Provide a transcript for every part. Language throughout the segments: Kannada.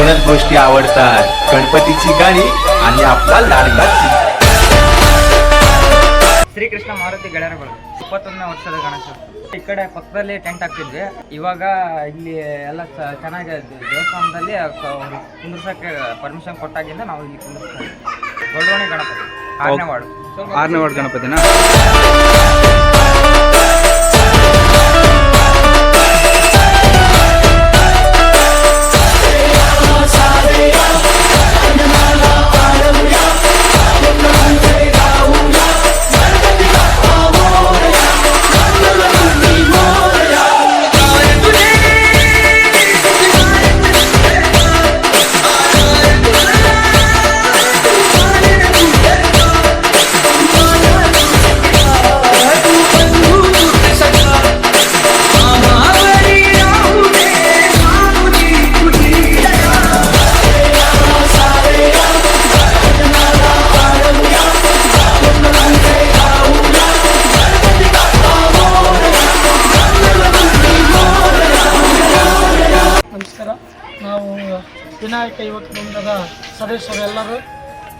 दोनच गोष्टी आवडतात, गणपतीची गाणी आणि आपला लाडका. ಶ್ರೀಕೃಷ್ಣ ಮಾರುತಿ ಗೆಳೆಯರುಗಳು 21ನೇ ವರ್ಷದ ಗಣೇಶ. ಈ ಕಡೆ ಪಕ್ಕದಲ್ಲಿ ಟೆಂಟ್ ಹಾಕ್ತಿದ್ವಿ. ಇವಾಗ ಇಲ್ಲಿ ಎಲ್ಲ ಚೆನ್ನಾಗಿ ದೇವಸ್ಥಾನದಲ್ಲಿ ಕುಂದ್ರಸಕ್ಕೆ ಪರ್ಮಿಷನ್ ಕೊಟ್ಟಾಗಿಂದ ನಾವು ಇಲ್ಲಿ ಕುಂದಿರ್ತೀವಿ. ಗೊಲ್ಡೋಣಿ ಗಣಪತಿ 6ನೇ ವಾರ್ಡ್ ಗಣಪತಿನ. ನಮಸ್ಕಾರ. ನಾವು ವಿನಾಯಕ ಯುವಕ ವೃಂದದ ಸದಸ್ಯರು ಎಲ್ಲರೂ.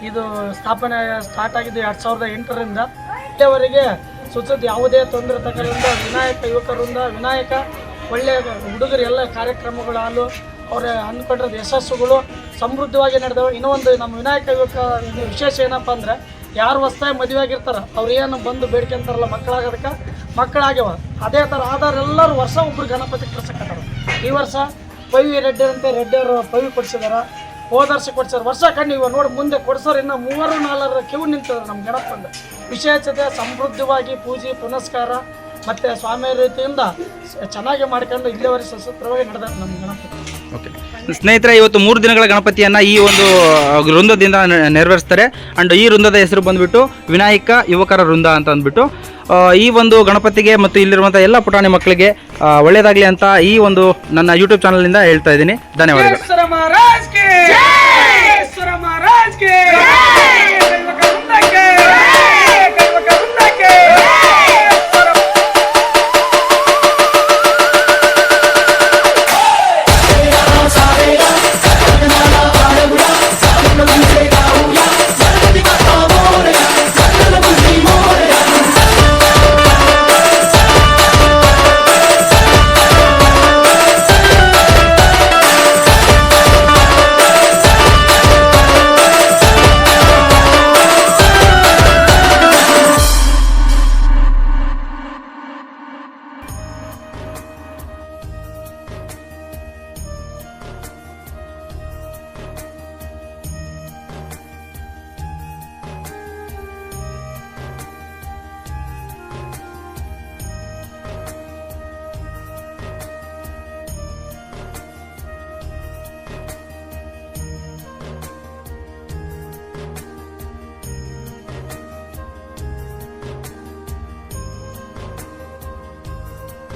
ಇದು ಸ್ಥಾಪನೆ ಸ್ಟಾರ್ಟ್ ಆಗಿದ್ದು 2008ರಿಂದ ಇಲ್ಲಿಯವರೆಗೆ ಸುತ್ತದ ಯಾವುದೇ ತೊಂದರೆ ತಗಲಿಂದ ವಿನಾಯಕ ಯುವಕ ವೃಂದ ವಿನಾಯಕ ಒಳ್ಳೆಯ ಹುಡುಗರು ಎಲ್ಲ ಕಾರ್ಯಕ್ರಮಗಳು ಹಾಲು ಅವರ ಅಂದ್ಕೊಂಡಿರೋದು ಯಶಸ್ಸುಗಳು ಸಮೃದ್ಧವಾಗಿ ನಡೆದವು. ಇನ್ನೊಂದು ನಮ್ಮ ವಿನಾಯಕ ಯುವಕ ವಿಶೇಷ ಏನಪ್ಪ ಅಂದರೆ ಯಾರು ಹೊಸ್ದಾಗಿ ಮದುವೆ ಆಗಿರ್ತಾರೆ ಅವ್ರು ಏನು ಬಂದು ಬೇಡ್ಕೊಂತಾರಲ್ಲ ಮಕ್ಕಳಾಗೋದಕ್ಕೆ ಮಕ್ಕಳಾಗ್ಯವ. ಅದೇ ಥರ ಆದವರೆಲ್ಲರೂ ವರ್ಷ ಒಬ್ಬರು ಗಣಪತಿ ಕೊಡ್ಸಕತ್ತಾರ. ಈ ವರ್ಷ ಪವಿ ರೆಡ್ಡಿ ಅಂತ ರೆಡ್ಡಿಯವರು ಪವಿ ಕೊಡಿಸಿದಾರ, ಹೋದ ವರ್ಷ ಕೊಡ್ಸಾರ. ವರ್ಷ ಕಣ್ಣು ನೋಡಿ ಮುಂದೆ ಕೊಡ್ಸೋರು ಇನ್ನು 3-4 ಕ್ಯೂ ನಿಂತಿದ್ದಾರೆ. ನಮ್ಮ ಗಣಪಂದು ವಿಶೇಷತೆ ಸಮೃದ್ಧವಾಗಿ ಪೂಜೆ ಪುನಸ್ಕಾರ ಮತ್ತು ಸ್ವಾಮಿ ರೀತಿಯಿಂದ ಚೆನ್ನಾಗಿ ಮಾಡ್ಕೊಂಡು ಇಲ್ಲಿವರೆಗೆ ಸಶಸ್ತ್ರವಾಗಿ ನಡೆದ ನಮ್ಮ ಗಣಪತಿ. ಓಕೆ ಸ್ನೇಹಿತರೆ, ಇವತ್ತು 3 ದಿನಗಳ ಗಣಪತಿಯನ್ನು ಈ ಒಂದು ವೃಂದದಿಂದ ನೆರವೇರಿಸ್ತಾರೆ. ಆ್ಯಂಡ್ ಈ ವೃಂದದ ಹೆಸರು ಬಂದುಬಿಟ್ಟು ವಿನಾಯಕ ಯುವಕರ ವೃಂದ ಅಂತ ಅಂದ್ಬಿಟ್ಟು ಈ ಒಂದು ಗಣಪತಿಗೆ ಮತ್ತು ಇಲ್ಲಿರುವಂಥ ಎಲ್ಲ ಪುಟಾಣಿ ಮಕ್ಕಳಿಗೆ ಒಳ್ಳೆಯದಾಗಲಿ ಅಂತ ಈ ಒಂದು ನನ್ನ ಯೂಟ್ಯೂಬ್ ಚಾನಲ್ನಿಂದ ಹೇಳ್ತಾ ಇದ್ದೀನಿ. ಧನ್ಯವಾದಗಳು.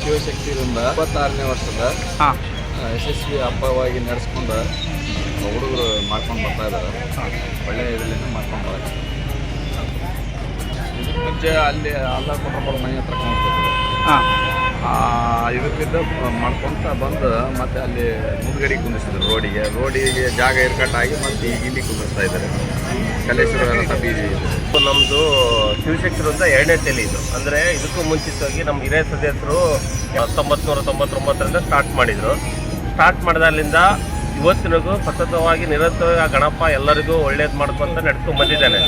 ಶಿವಶಕ್ತಿ ವೃಂದ 26ನೇ ವರ್ಷದ ಯಶಸ್ವಿ ಹಬ್ಬವಾಗಿ ನಡೆಸ್ಕೊಂಡು ಹುಡುಗರು ಮಾಡ್ಕೊಂಡು ಬರ್ತಾ ಇದ್ದಾರೆ. ಒಳ್ಳೆಯ ಇದರಿಂದ ಮಾಡ್ಕೊಂಡು ಬರ್ತಾರೆ. ಇದಕ್ಕೆ ಮುಂಚೆ ಅಲ್ಲಿ ಅಲ್ಲ ಕೊಟ್ಟರು ಮನೆ ಹತ್ರ ಕಾಣಿಸ್ತಿದ್ರು. ಇದಕ್ಕಿಂತ ಮಾಡ್ಕೊತ ಬಂದು ಮತ್ತೆ ಅಲ್ಲಿ ಮುಂದ್ಗಡೆ ಕುಂದಿಸಿದ್ರು. ರೋಡಿಗೆ ಜಾಗ ಇರ್ಕಟ್ಟಾಗಿ ಮತ್ತೆ ಈಗ ಇಲ್ಲಿ ಕುಂದಿಸ್ತಾ ಇದ್ದಾರೆ. ಕಲೇಶ್ವರ ಬೀದಿ. ನಮ್ಮದು ಶಿವಶಕ್ತಿ ವೃಂದ 2ನೇ ತಲೆ ಇದು. ಅಂದರೆ ಇದಕ್ಕೂ ಮುಂಚಿತವಾಗಿ ನಮ್ಮ ಹಿರಿಯ ಸದಸ್ಯರು 1999ರಿಂದ ಸ್ಟಾರ್ಟ್ ಮಾಡಿದರು. ಸ್ಟಾರ್ಟ್ ಮಾಡಿದಾಗಲಿಂದ ಇವತ್ತಿನಗೂ ಸತತವಾಗಿ ನಿರಂತರವಾಗಿ ಆ ಗಣಪ ಎಲ್ಲರಿಗೂ ಒಳ್ಳೇದು ಮಾಡ್ಕೊಂತ ನಡ್ಕೊಂಡು ಬಂದಿದ್ದಾನೆ.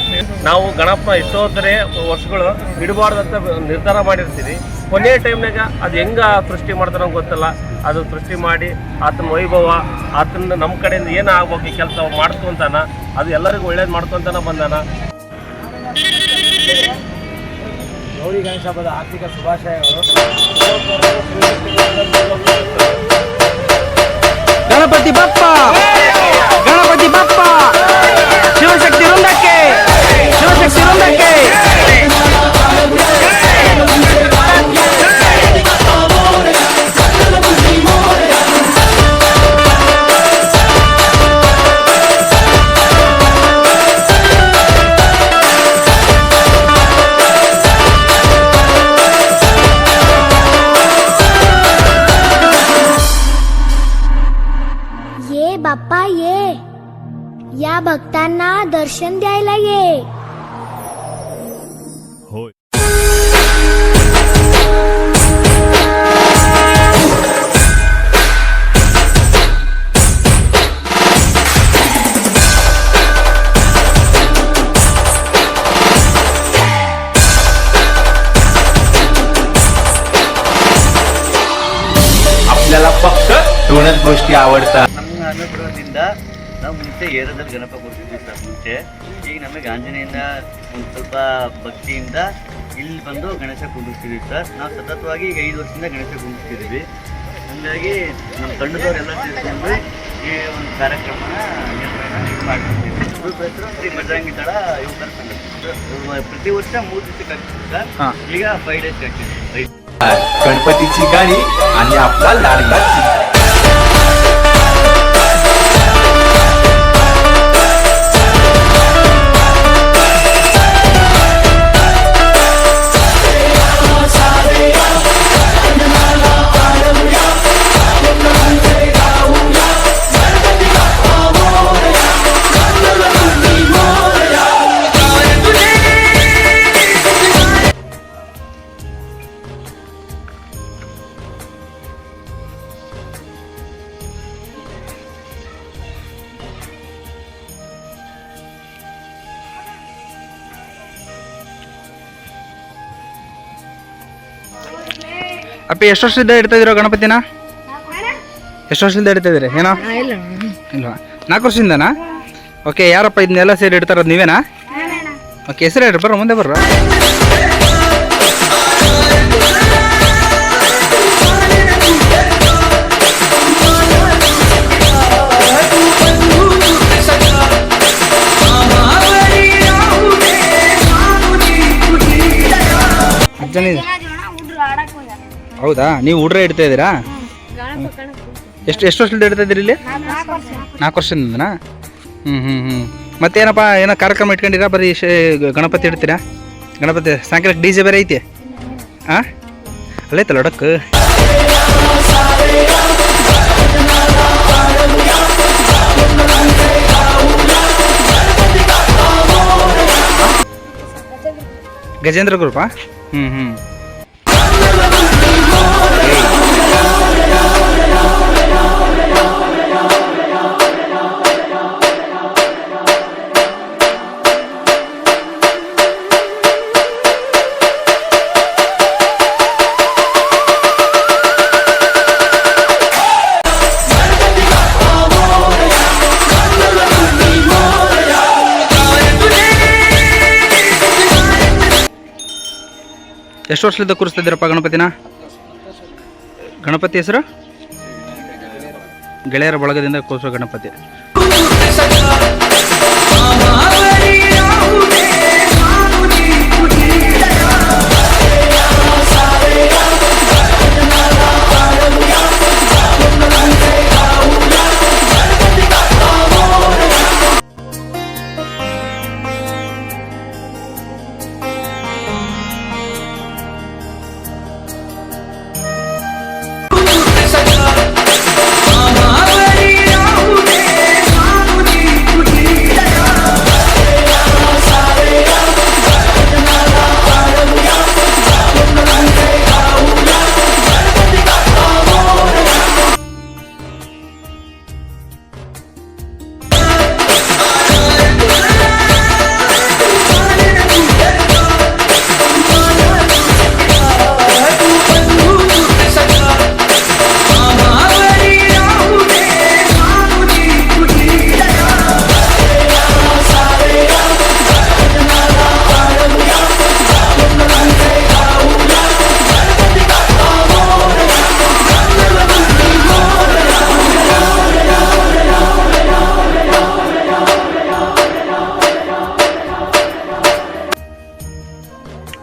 ನಾವು ಗಣಪ ಎಷ್ಟೋತ್ತರೆ ವರ್ಷಗಳು ಬಿಡಬಾರ್ದಂತ ನಿರ್ಧಾರ ಮಾಡಿರ್ತೀವಿ. ಕೊನೆಯ ಟೈಮ್ನಾಗ ಅದು ಹೆಂಗೆ ಸೃಷ್ಟಿ ಮಾಡ್ತಾನೋ ಗೊತ್ತಲ್ಲ. ಅದು ಸೃಷ್ಟಿ ಮಾಡಿ ಆತನ ವೈಭವ ಆತನ ನಮ್ಮ ಕಡೆಯಿಂದ ಏನು ಆಗ್ಬೇಕು ಕೆಲಸ ಮಾಡ್ಕೊಂತಾನ, ಅದು ಎಲ್ಲರಿಗೂ ಒಳ್ಳೇದು ಮಾಡ್ಕೊತಾನ ಬಂದಾನ. ಗೌರಿ ಗಣೇಶ ಹಬ್ಬದ ಆರ್ಥಿಕ ಶುಭಾಶಯಗಳು. ಗಣಪತಿ ಬಪ್ಪ, ಗಣಪತಿ ಬಪ್ಪ, ಶಿವಶಕ್ತಿ ವೃಂದಕ್ಕೆ, ಶಿವಶಕ್ತಿ ವೃಂದಕ್ಕೆ. बाप्पा ये आपल्या भक्तांना दर्शन द्यायला ये. आपल्याला फक्त दोनच गोष्टी आवडतात. ನಮ್ಮ ಅನುಗ್ರಹದಿಂದ ನಾವು ಮುಂಚೆ ಏರದಲ್ಲಿ ಗಣಪ ಕೂರಿಸಿದ್ವಿ ಸರ್ ಮುಂಚೆ. ಈಗ ನಮಗೆ ಆಂಜನೇಯನ ಒಂದು ಸ್ವಲ್ಪ ಭಕ್ತಿಯಿಂದ ಇಲ್ಲಿ ಬಂದು ಗಣೇಶ ಕೂರಿಸ್ತಿದ್ವಿ ಸರ್. ನಾವು ಸತತವಾಗಿ ಈಗ 5 ವರ್ಷದಿಂದ ಗಣೇಶ ಕೂರಿಸ್ತಿದ್ವಿ. ಹಾಗಾಗಿ ನಮ್ಮ ತಂಡದವರೆಲ್ಲ ಸೇರಿಕೊಂಡು ಈ ಒಂದು ಕಾರ್ಯಕ್ರಮನ ಮಾಡ್ತಿದ್ದೀವಿ. ಗ್ರೂಪ್ ಹೆಸರು ಶ್ರೀ ಬಜರಂಗಿ ದಳ ಯುವಕರ ಸಂಘ. ಪ್ರತಿ ವರ್ಷ 3 ದಿವಸಕ್ಕೆ ಆಗ್ತಿದೆ ಸರ್. ಈಗ 5 ಡೇಸ್ಗೆ ಆಗ್ತಿದೆ. गणपतीची गाणी आणि आपला लाडका चित्र. ಅಪ್ಪ ಎಷ್ಟು ವರ್ಷದಿಂದ ಇಡ್ತಾ ಇದೀರೋ ಗಣಪತಿನ? ಎಷ್ಟು ವರ್ಷದಿಂದ ಇಡ್ತಾ ಇದೀರಿ? ಏನೋ ಇಲ್ವಾ? 4 ವರ್ಷದಿಂದನಾ? ಓಕೆ. ಯಾರಪ್ಪ ಇದನ್ನೆಲ್ಲ ಸೇರಿ ಇಡ್ತಾರೋದು ನೀವೇನಾ? ಓಕೆ. ಹೆಸರು ಹೇಳ್ರಿ, ಬರ್ರ ಮುಂದೆ ಬರ್ರ. ಹೌದಾ? ನೀವು ಹುಡ್ರೆ ಇಡ್ತಾ ಇದ್ದೀರಾ? ಎಷ್ಟು ವರ್ಷದಿಂದ ಇಡ್ತಾ ಇದ್ದೀರಿ ಇಲ್ಲಿ? 4 ವರ್ಷದಿಂದನಾ? ಮತ್ತೇನಪ್ಪ, ಏನೋ ಕಾರ್ಯಕ್ರಮ ಇಟ್ಕೊಂಡಿರಾ? ಬರೀ ಗಣಪತಿ ಇಡ್ತೀರಾ? ಗಣಪತಿ ಸಾಯಂಕಾಲಕ್ಕೆ DJ ಬೇರೆ ಐತಿ? ಹಾಂ, ಅಲ್ಲೈತಲ್ಲ ಒಡಕ್ಕೆ. ಗಜೇಂದ್ರ ಗ್ರೂಪಾ? ಎಷ್ಟು ವರ್ಷದಿಂದ ಕೂರಿಸ್ತಾ ಇದ್ದೀರಪ್ಪ ಗಣಪತಿನ? ಗಣಪತಿ ಹೆಸರು? ಗೆಳೆಯರ ಬಳಗದಿಂದ ಕೂರಿಸೋ ಗಣಪತಿ.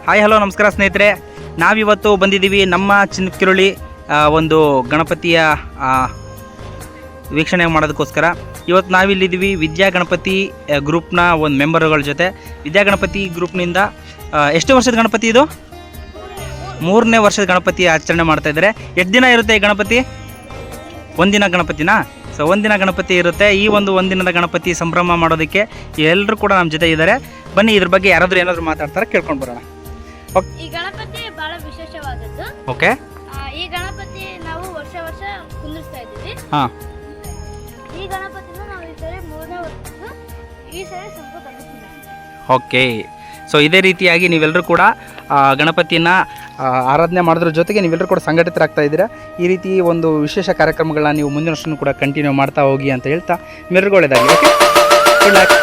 ಹಾಯ್ ಹಲೋ ನಮಸ್ಕಾರ ಸ್ನೇಹಿತರೆ. ನಾವಿವತ್ತು ಬಂದಿದ್ದೀವಿ ನಮ್ಮ ಚಿನ್ನಕಿರುಳಿ ಒಂದು ಗಣಪತಿಯ ವೀಕ್ಷಣೆ ಮಾಡೋದಕ್ಕೋಸ್ಕರ. ಇವತ್ತು ನಾವಿಲ್ಲಿದ್ದೀವಿ ವಿದ್ಯಾ ಗಣಪತಿ ಗ್ರೂಪ್ನ ಒಂದು ಮೆಂಬರ್ಗಳ ಜೊತೆ. ವಿದ್ಯಾ ಗಣಪತಿ ಗ್ರೂಪ್ನಿಂದ ಎಷ್ಟು ವರ್ಷದ ಗಣಪತಿ ಇದು? 3ನೇ ವರ್ಷದ ಗಣಪತಿ ಆಚರಣೆ ಮಾಡ್ತಾ ಇದ್ದಾರೆ. ಎಷ್ಟು ದಿನ ಇರುತ್ತೆ ಈ ಗಣಪತಿ? 1 ದಿನ ಗಣಪತಿನಾ? ಸೊ ಒಂದಿನ ಗಣಪತಿ ಇರುತ್ತೆ. ಈ ಒಂದಿನದ ಗಣಪತಿ ಸಂಭ್ರಮ ಮಾಡೋದಕ್ಕೆ ಎಲ್ಲರೂ ಕೂಡ ನಮ್ಮ ಜೊತೆ ಇದ್ದಾರೆ. ಬನ್ನಿ ಇದ್ರ ಬಗ್ಗೆ ಯಾರಾದರೂ ಏನಾದರೂ ಮಾತಾಡ್ತಾರೆ, ಕೇಳ್ಕೊಂಡು ಬರೋಣ. ಈ ಗಣಪತಿ ಬಹಳ ವಿಶೇಷವಾದದ್ದು. ಓಕೆ. ಈ ಗಣಪತಿ ನಾವು ವರ್ಷ ಕುಂದಿರ್ಸ್ತಾ ಇದ್ದೀವಿ. ಹಾಂ. ಈ ಗಣಪತಿನ ನಾವು ಈ ಸರಿ 3ನೇ ವರ್ಷದ್ದು, ಈ ಸರಿ ಸ್ವಲ್ಪ ಬದಲಿಸಿದ್ದೀವಿ. ಓಕೆ. ಸೊ ಇದೇ ರೀತಿಯಾಗಿ ನೀವೆಲ್ಲರೂ ಕೂಡ ಗಣಪತಿನ ಆರಾಧನೆ ಮಾಡೋದ್ರ ಜೊತೆಗೆ ನೀವೆಲ್ಲರೂ ಕೂಡ ಸಂಘಟಿತರಾಗ್ತಾ ಇದ್ದೀರಾ. ಈ ರೀತಿ ಒಂದು ವಿಶೇಷ ಕಾರ್ಯಕ್ರಮಗಳನ್ನ ನೀವು ಮುಂದಿನ ವರ್ಷನೂ ಕೂಡ ಕಂಟಿನ್ಯೂ ಮಾಡ್ತಾ ಹೋಗಿ ಅಂತ ಹೇಳ್ತಾ ನಿಮ್ಮೆಲ್ಲರಿಗೂ ಒಳ್ಳೆಯದಾಗಲಿ. Okay, good luck.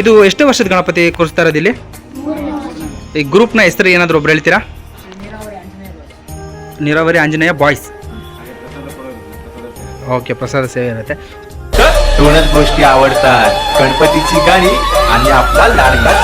ಇದು ಎಷ್ಟು ವರ್ಷದ ಗಣಪತಿ ಕೂರಿಸ್ತಾ ಇರೋದು ಇಲ್ಲಿ? ಈ ಗ್ರೂಪ್ನ ಹೆಸರು ಏನಾದರೂ ಒಬ್ರು ಹೇಳ್ತೀರಾ? ನೀರಾವರಿ ಆಂಜನೇಯ ಬಾಯ್ಸ್. ओके, प्रसाद सेवे राहते. दोनच गोष्टी आवडतात, गणपतीची गाणी आणि आपला लाडका.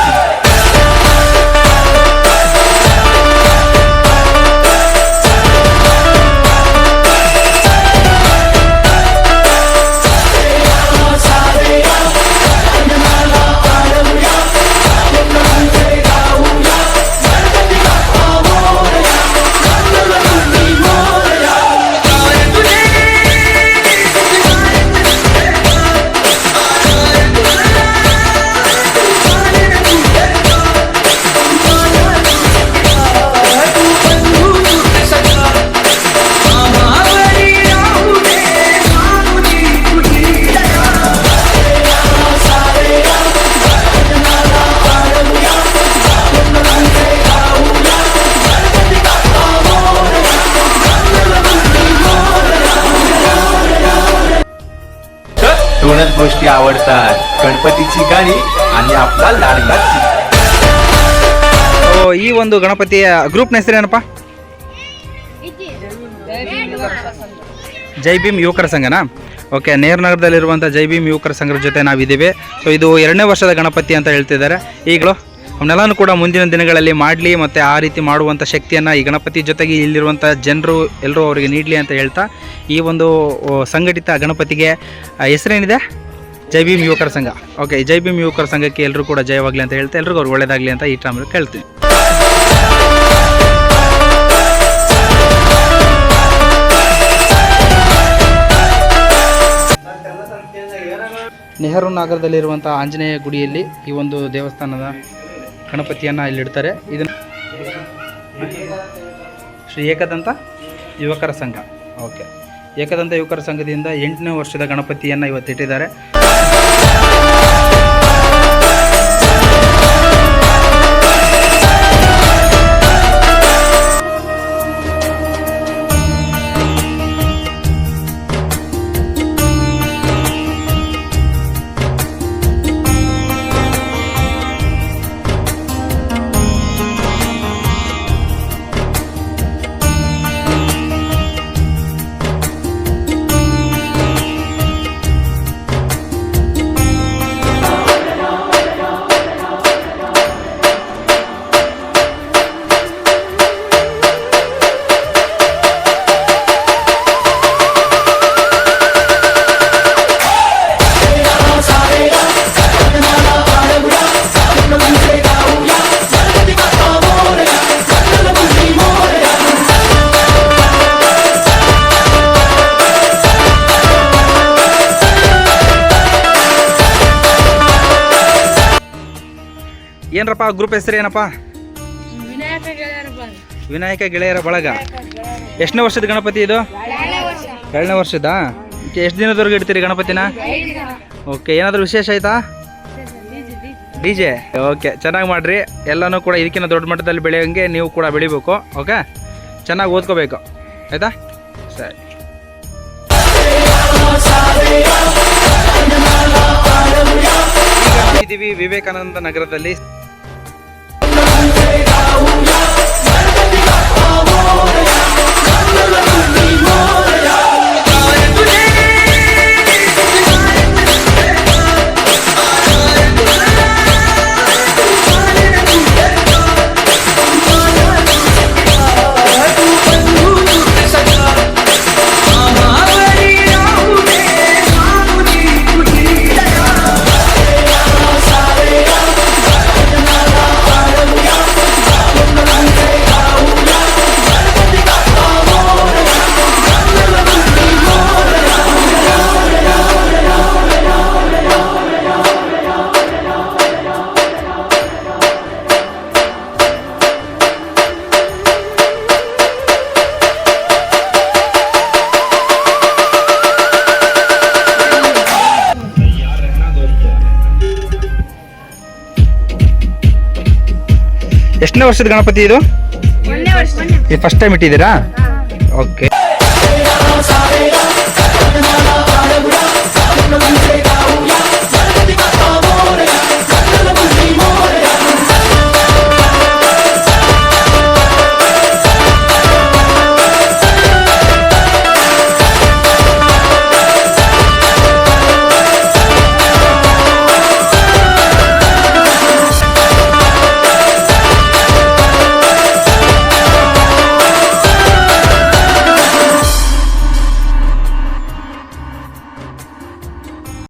दोनच गोष्टी आवडतात, गणपतीची गाणी आणि आपला लाडका. ಈ ಒಂದು ಗಣಪತಿಯ ಗ್ರೂಪ್ನ ಹೆಸರೇನಪ್ಪ? ಜೈ ಭೀಮ್ ಯುವಕರ ಸಂಘನಾ? ಓಕೆ, ನೇರನಗರದಲ್ಲಿರುವಂಥ ಜೈ ಭೀಮ್ ಯುವಕರ ಸಂಘದ ಜೊತೆ ನಾವಿದ್ದೀವಿ. ಸೊ ಇದು 2ನೇ ವರ್ಷದ ಗಣಪತಿ ಅಂತ ಹೇಳ್ತಿದ್ದಾರೆ. ಈಗಲೂ ಅವನ್ನೆಲ್ಲನೂ ಕೂಡ ಮುಂದಿನ ದಿನಗಳಲ್ಲಿ ಮಾಡಲಿ ಮತ್ತು ಆ ರೀತಿ ಮಾಡುವಂಥ ಶಕ್ತಿಯನ್ನು ಈ ಗಣಪತಿ ಜೊತೆಗೆ ಇಲ್ಲಿರುವಂಥ ಜನರು ಎಲ್ಲರೂ ಅವರಿಗೆ ನೀಡಲಿ ಅಂತ ಹೇಳ್ತಾ ಈ ಒಂದು ಸಂಘಟಿತ ಗಣಪತಿಗೆ ಹೆಸರೇನಿದೆ? ಜೈ ಭೀಮ್ ಯುವಕರ ಸಂಘ. ಓಕೆ, ಜೈ ಭೀಮ್ ಯುವಕರ ಸಂಘಕ್ಕೆ ಎಲ್ಲರೂ ಕೂಡ ಜಯವಾಗಲಿ ಅಂತ ಹೇಳ್ತಾ ಎಲ್ರಿಗೂ ಅವ್ರಿಗೆ ಒಳ್ಳೆಯದಾಗಲಿ ಅಂತ ಈ ಟೈಮಲ್ಲಿ ಕೇಳ್ತೀನಿ. ನೆಹರು ನಗರದಲ್ಲಿರುವಂಥ ಆಂಜನೇಯ ಗುಡಿಯಲ್ಲಿ ಈ ಒಂದು ದೇವಸ್ಥಾನದ ಗಣಪತಿಯನ್ನು ಇಲ್ಲಿಡ್ತಾರೆ. ಇದನ್ನು ಶ್ರೀ ಏಕದಂತ ಯುವಕರ ಸಂಘ. ಓಕೆ, ಏಕದಂತ ಯುವಕರ ಸಂಘದಿಂದ 8ನೇ ವರ್ಷದ ಗಣಪತಿಯನ್ನು ಇವತ್ತಿಟ್ಟಿದ್ದಾರೆ. ಏನರಪ್ಪ ಗ್ರೂಪ್ ಹೆಸರು ಏನಪ್ಪ? ವಿನಾಯಕ ಗೆಳೆಯರ ಬಳಗ. ಎಷ್ಟನೇ ವರ್ಷದ ಗಣಪತಿ ಇದು? 2ನೇ ವರ್ಷದ. ಎಷ್ಟು ದಿನದವರೆಗೆ ಇಡ್ತೀರಿ ಗಣಪತಿನ? ಓಕೆ, ಏನಾದರೂ ವಿಶೇಷ ಆಯ್ತಾ? DJ. ಓಕೆ, ಚೆನ್ನಾಗಿ ಮಾಡಿರಿ. ಎಲ್ಲನೂ ಕೂಡ ಇದಕ್ಕಿಂತ ದೊಡ್ಡ ಮಟ್ಟದಲ್ಲಿ ಬೆಳೆಯೋಂಗೆ ನೀವು ಕೂಡ ಬೆಳಿಬೇಕು. ಓಕೆ, ಚೆನ್ನಾಗಿ ಓದ್ಕೋಬೇಕು, ಆಯಿತಾ? ಸರಿ. ಇದ್ದೀವಿ ವಿವೇಕಾನಂದ ನಗರದಲ್ಲಿ. ಎಷ್ಟನೇ ವರ್ಷದ ಗಣಪತಿ ಇದು? ಇದು ಫಸ್ಟ್ ಟೈಮ್ ಇಟ್ಟಿದ್ದೀರಾ? ಓಕೆ.